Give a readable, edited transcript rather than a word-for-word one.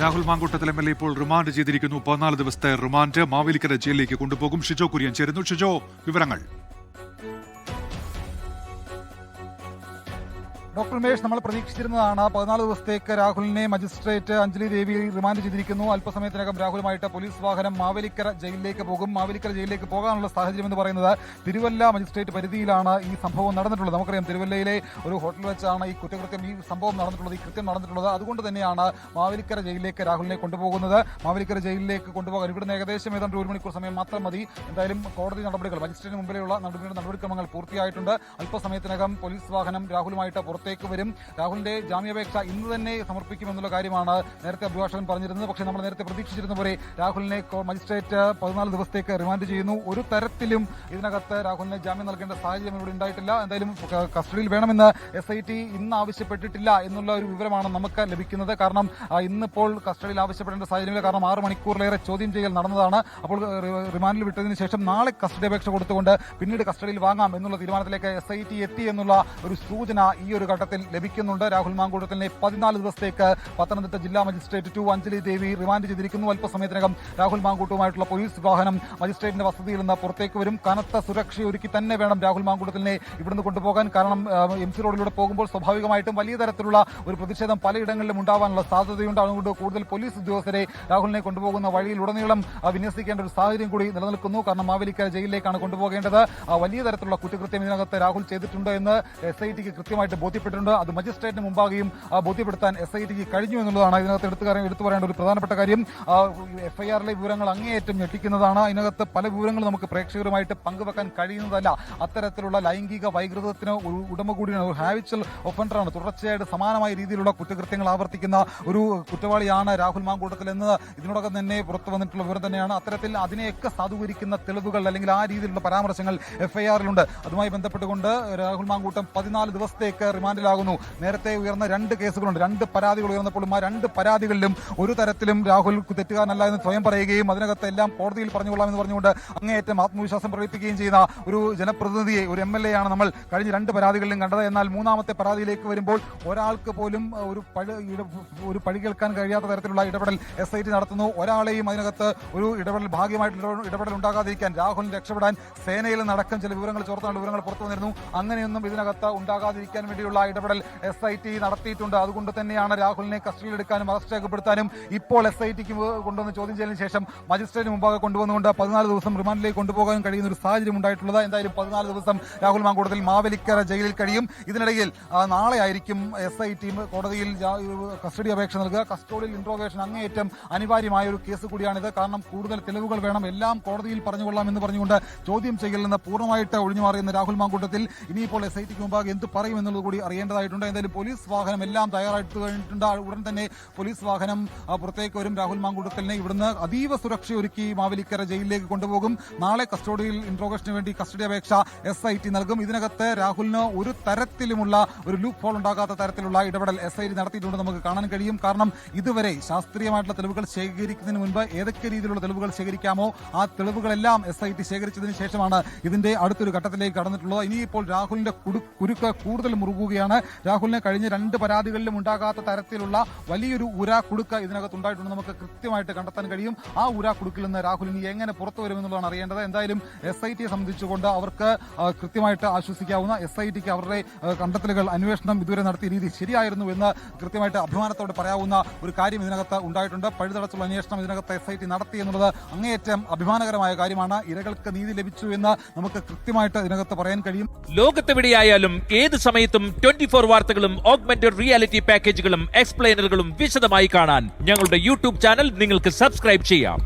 Rahul Mamkootathil MLA. ഇപ്പോൾ remand ചെയ്തിരിക്കുന്നു. 14 ദിവസത്തെ റിമാൻഡ് മാവേലിക്കര ജയിലിലേക്ക് കൊണ്ടുപോകും. ഷിജോ കുര്യൻ ചേരുന്നു. ഷിജോ, വിവരങ്ങൾ. ഡോക്ടർ ഉമേഷ്, നമ്മൾ പ്രതീക്ഷിച്ചിരുന്നതാണ് 14 ദിവസത്തേക്ക് രാഹുലിനെ മജിസ്ട്രേറ്റ് അഞ്ജലി ദേവി റിമാൻഡ് ചെയ്തിരിക്കുന്നു. അല്പസമയത്തിനകം രാഹുലുമായിട്ട് പോലീസ് വാഹനം മാവേലിക്കര ജയിലിലേക്ക് പോകും. മാവേലിക്കര ജയിലിലേക്ക് പോകാനുള്ള സാഹചര്യം എന്ന് പറയുന്നത് തിരുവല്ല മജിസ്ട്രേറ്റ് പരിധിയിലാണ് ഈ സംഭവം നടന്നിട്ടുള്ളത്. നമുക്കറിയാം, തിരുവല്ലയിലെ ഒരു ഹോട്ടൽ വെച്ചാണ് ഈ കുറ്റകൃത്യം, ഈ സംഭവം നടന്നിട്ടുള്ളത്, ഈ കൃത്യം നടന്നിട്ടുള്ളത്. അതുകൊണ്ട് തന്നെയാണ് മാവേലിക്കര ജയിലിലേക്ക് രാഹുലിനെ കൊണ്ടുപോകുന്നത്. മാവേലിക്കര ജയിലിലേക്ക് കൊണ്ടുപോകാൻ ഇവിടുന്ന് ഏകദേശം ഏതാണ്ട് 1 മണിക്കൂർ സമയം മാത്രം മതി. എന്തായാലും കോടതി നടപടികൾ, മജിസ്ട്രേറ്റിന് മുമ്പിലുള്ള നടപടിക്രമങ്ങൾ പൂർത്തിയായിട്ടുണ്ട്. അല്പസമയത്തിനകം പോലീസ് വാഹനം രാഹുലുമായിട്ട് പുറത്തേക്ക് വരും. രാഹുലിന്റെ ജാമ്യാപേക്ഷ ഇന്ന് തന്നെ സമർപ്പിക്കുമെന്നുള്ള കാര്യമാണ് നേരത്തെ അഭിഭാഷകൻ പറഞ്ഞിരുന്നത്. പക്ഷേ നമ്മൾ നേരത്തെ പ്രതീക്ഷിച്ചിരുന്ന പോലെ രാഹുലിനെ മജിസ്ട്രേറ്റ് 14 ദിവസത്തേക്ക് റിമാൻഡ് ചെയ്യുന്നു. ഒരു തരത്തിലും ഇതിനകത്ത് രാഹുലിന് ജാമ്യം നൽകേണ്ട സാഹചര്യം ഇവിടെ ഉണ്ടായിട്ടില്ല. എന്തായാലും കസ്റ്റഡിയിൽ വേണമെന്ന് SIT ഇന്ന് ആവശ്യപ്പെട്ടിട്ടില്ല എന്നുള്ള ഒരു വിവരമാണ് നമുക്ക് ലഭിക്കുന്നത്. കാരണം ഇന്നിപ്പോൾ കസ്റ്റഡിയിൽ ആവശ്യപ്പെടേണ്ട സാഹചര്യമില്ല. കാരണം 6 മണിക്കൂറിലേറെ ചോദ്യം ചെയ്യൽ നടന്നതാണ്. അപ്പോൾ റിമാൻഡിൽ വിട്ടതിന് ശേഷം നാളെ കസ്റ്റഡി അപേക്ഷ കൊടുത്തുകൊണ്ട് പിന്നീട് കസ്റ്റഡിയിൽ വാങ്ങാം എന്നുള്ള തീരുമാനത്തിലേക്ക് SIT എത്തി എന്നുള്ള ഒരു സൂചന ഈ ഒരു ഘട്ടത്തിൽ ലഭിക്കുന്നുണ്ട്. രാഹുൽ മാങ്കൂട്ടത്തിനെ 14 ദിവസത്തേക്ക് പത്തനംതിട്ട ജില്ലാ മജിസ്ട്രേറ്റ് 2 അഞ്ജലി ദേവി റിമാൻഡ് ചെയ്തിരിക്കുന്നു. അല്പസമയത്തിനകം രാഹുൽ മാങ്കൂട്ടുമായിട്ടുള്ള പോലീസ് വാഹനം മജിസ്ട്രേറ്റിന്റെ വസതിയിൽ നിന്ന് പുറത്തേക്ക് വരും. കനത്ത സുരക്ഷയൊരുക്കി തന്നെ വേണം രാഹുൽ മാങ്കൂട്ടത്തിനെ ഇവിടുന്ന് കൊണ്ടുപോകാൻ. കാരണം MC റോഡിലൂടെ പോകുമ്പോൾ സ്വാഭാവികമായിട്ടും വലിയ തരത്തിലുള്ള ഒരു പ്രതിഷേധം പലയിടങ്ങളിലും ഉണ്ടാവാനുള്ള സാധ്യതയുണ്ട്. അതുകൊണ്ട് കൂടുതൽ പോലീസ് ഉദ്യോഗസ്ഥരെ രാഹുലിനെ കൊണ്ടുപോകുന്ന വഴിയിലുടനീളം വിന്യസിക്കേണ്ട ഒരു സാഹചര്യം കൂടി നിലനിൽക്കുന്നു. കാരണം മാവേലിക്കര ജയിലിലേക്കാണ് കൊണ്ടുപോകേണ്ടത്. വലിയ തരത്തിലുള്ള കുറ്റകൃത്യം ഇതിനകത്ത് രാഹുൽ ചെയ്തിട്ടുണ്ട് എന്ന് SITക്ക് കൃത്യമായിട്ട് ബോധ്യപ്പെട്ടിട്ടുണ്ട്. അത് മജിസ്ട്രേറ്റിന് മുമ്പാകെയും ബോധ്യപ്പെടുത്താൻ SITക്ക് കഴിഞ്ഞു എന്നുള്ളതാണ് ഇതിനകത്ത് എടുത്തു പറയേണ്ട ഒരു പ്രധാനപ്പെട്ട കാര്യം. FIRലെ വിവരങ്ങൾ അങ്ങേയറ്റം ഞെട്ടിക്കുന്നതാണ്. ഇതിനകത്ത് പല വിവരങ്ങളും നമുക്ക് പ്രേക്ഷകരുമായിട്ട് പങ്കുവെക്കാൻ കഴിയുന്നതല്ല. അത്തരത്തിലുള്ള ലൈംഗിക വൈകൃതത്തിന് ഉടമ കൂടിയാണ്, ഒരു ഹാബിച്വൽ ഒഫൻഡറാണ്. തുടർച്ചയായിട്ട് സമാനമായ രീതിയിലുള്ള കുറ്റകൃത്യങ്ങൾ ആവർത്തിക്കുന്ന ഒരു കുറ്റവാളിയാണ് രാഹുൽ മാങ്കൂട്ടത്തിൽ എന്ന് ഇതിനോടകം തന്നെ പുറത്തു വന്നിട്ടുള്ള വിവരം തന്നെയാണ്. അത്തരത്തിൽ അതിനെയൊക്കെ സാധൂകരിക്കുന്ന തെളിവുകൾ അല്ലെങ്കിൽ ആ രീതിയിലുള്ള പരാമർശങ്ങൾ FIRലുണ്ട്. അതുമായി ബന്ധപ്പെട്ടുകൊണ്ട് രാഹുൽ മാങ്കൂട്ടം 14 ദിവസത്തേക്ക് റിമാൻഡിലാകുന്നു. നേരത്തെ ഉയർന്ന 2 കേസുകളുണ്ട്. 2 പരാതികൾ ഉയർന്നപ്പോഴും ആ 2 പരാതികളിലും ഒരു തരത്തിലും രാഹുൽ തെറ്റുകാരനല്ല എന്ന് സ്വയം പറയുകയും അതിനകത്ത് എല്ലാം കോടതിയിൽ പറഞ്ഞുകൊള്ളാമെന്ന് പറഞ്ഞുകൊണ്ട് അങ്ങേയറ്റം ആത്മവിശ്വാസം പ്രകടിപ്പിക്കുകയും ചെയ്യുന്ന ഒരു ജനപ്രതിനിധിയെ, ഒരു MLA ആണ് നമ്മൾ കഴിഞ്ഞ 2 പരാതികളിലും കണ്ടത്. എന്നാൽ മൂന്നാമത്തെ പരാതിയിലേക്ക് വരുമ്പോൾ ഒരാൾക്ക് പോലും ഒരു പഴി കേൾക്കാൻ കഴിയാത്ത തരത്തിലുള്ള ഇടപെടൽ SIT നടത്തുന്നു. ഒരാളെയും അതിനകത്ത് ഒരു ഭാഗ്യമായിട്ടുള്ള ഇടപെടൽ ഉണ്ടാകാതിരിക്കാൻ, രാഹുലിന് രക്ഷപ്പെടാൻ സേനയിൽ നിന്നടക്കം ചില വിവരങ്ങൾ ചോർത്തുള്ള വിവരങ്ങൾ പുറത്തു വന്നിരുന്നു. അങ്ങനെയൊന്നും ഇതിനകത്ത് ഉണ്ടാകാതിരിക്കാൻ വേണ്ടിയുള്ള ഇടപെടൽ SIT നടത്തിയിട്ടുണ്ട്. അതുകൊണ്ട് തന്നെയാണ് രാഹുലിനെ കസ്റ്റഡിയിലെടുക്കാനും അറസ്റ്റ് രേഖപ്പെടുത്താനും ഇപ്പോൾ SITക്ക് കൊണ്ടുവന്ന് ചോദ്യം ചെയ്യലിന് ശേഷം മജിസ്ട്രേറ്റിന് മുമ്പാകെ കൊണ്ടുവന്നുകൊണ്ട് 14 ദിവസം റിമാൻഡിലേക്ക് കൊണ്ടുപോകാൻ കഴിയുന്ന ഒരു സാഹചര്യം ഉണ്ടായിട്ടുള്ളത്. എന്തായാലും 14 ദിവസം രാഹുൽ മാങ്കൂട്ടത്തിൽ മാവേലിക്കര ജയിലിൽ കഴിയും. ഇതിനിടയിൽ നാളെ ആയിരിക്കും SIT കോടതിയിൽ കസ്റ്റഡി അപേക്ഷ നൽകുക. കസ്റ്റഡിയിൽ ഇൻട്രോഗേഷൻ അങ്ങേയറ്റം അനിവാര്യമായ ഒരു കേസ് കൂടിയാണിത്. കാരണം കൂടുതൽ തെളിവുകൾ വേണം, എല്ലാം കോടതിയിൽ പറഞ്ഞുകൊള്ളാം എന്ന് പറഞ്ഞുകൊണ്ട് ചോദ്യം ചെയ്യലിൽ നിന്ന് പൂർണ്ണമായിട്ട് ഒഴിഞ്ഞുമാറിയുന്ന രാഹുൽ മാങ്കൂട്ടത്തിൽ ഇനിയിപ്പോൾ SITക്ക് മുമ്പാകെ എന്ത് പറയും എന്നുള്ളത് കൂടി അറിയേണ്ടതായിട്ടുണ്ട്. എന്തായാലും പോലീസ് വാഹനം എല്ലാം തയ്യാറായിട്ട് കഴിഞ്ഞിട്ടുണ്ട്. ഉടൻ തന്നെ പോലീസ് വാഹനം പുറത്തേക്ക് വരും. രാഹുൽ മാങ്കൂട്ടത്തിനെ ഇവിടുന്ന് അതീവ സുരക്ഷയൊരുക്കി മാവേലിക്കര ജയിലിലേക്ക് കൊണ്ടുപോകും. നാളെ കസ്റ്റഡിയിൽ ഇൻട്രോഗേഷന് വേണ്ടി കസ്റ്റഡി അപേക്ഷ SIT നൽകും. ഇതിനകത്ത് രാഹുലിന് ഒരു തരത്തിലുമുള്ള ഒരു ലൂപ്പ് ഹോൾ ഉണ്ടാകാത്ത തരത്തിലുള്ള ഇടപെടൽ SIT നടത്തിയിട്ടുണ്ട് നമുക്ക് കാണാൻ കഴിയും. കാരണം ഇതുവരെ ശാസ്ത്രീയമായിട്ടുള്ള തെളിവുകൾ ശേഖരിക്കുന്നതിന് മുൻപ് ഏതൊക്കെ രീതിയിലുള്ള തെളിവുകൾ ശേഖരിക്കാമോ ആ തെളിവുകളെല്ലാം SIT ശേഖരിച്ചതിന് ശേഷമാണ് ഇതിന്റെ അടുത്തൊരു ഘട്ടത്തിലേക്ക് കടന്നിട്ടുള്ളത്. ഇനിയിപ്പോൾ രാഹുലിന്റെ കുരുക്ക് കൂടുതൽ മുറുകുകയാണ്. രാഹുലിനെ കഴിഞ്ഞ 2 പരാതികളിലും ഉണ്ടാകാത്ത തരത്തിലുള്ള വലിയൊരു കുടുക്ക ഇതിനകത്ത് ഉണ്ടായിട്ടുണ്ട്. നമുക്ക് കൃത്യമായിട്ട് കണ്ടെത്താൻ കഴിയും. ആ കുടുക്കിൽ നിന്ന് രാഹുൽ ഇനി എങ്ങനെ പുറത്തു വരുമെന്നുള്ളതാണ് അറിയേണ്ടത്. എന്തായാലും SITയെ സംബന്ധിച്ചുകൊണ്ട് അവർക്ക് കൃത്യമായിട്ട് ആശ്വസിക്കാവുന്ന, SITക്ക് അവരുടെ കണ്ടെത്തലുകൾ, അന്വേഷണം ഇതുവരെ നടത്തിയ രീതി ശരിയായിരുന്നു എന്ന് കൃത്യമായിട്ട് അഭിമാനത്തോടെ പറയാവുന്ന ഒരു കാര്യം ഇതിനകത്ത് ഉണ്ടായിട്ടുണ്ട്. പഴുതടച്ചുള്ള അന്വേഷണം ഇതിനകത്ത് SIT നടത്തി എന്നുള്ളത് അങ്ങേയറ്റം അഭിമാനകരമായ കാര്യമാണ്. ഇരകൾക്ക് നീതി ലഭിച്ചു എന്ന് നമുക്ക് കൃത്യമായിട്ട് ഇതിനകത്ത് പറയാൻ കഴിയും. ലോകത്തെവിടെയായാലും ഏത് സമയത്തും 24 വാർത്തകളും ഓഗ്മെന്റഡ് റിയാലിറ്റി പാക്കേജുകളും എക്സ്പ്ലെയിനറുകളും വിശദമായി കാണാൻ ഞങ്ങളുടെ YouTube ചാനൽ നിങ്ങൾക്ക് സബ്സ്ക്രൈബ് ചെയ്യാം.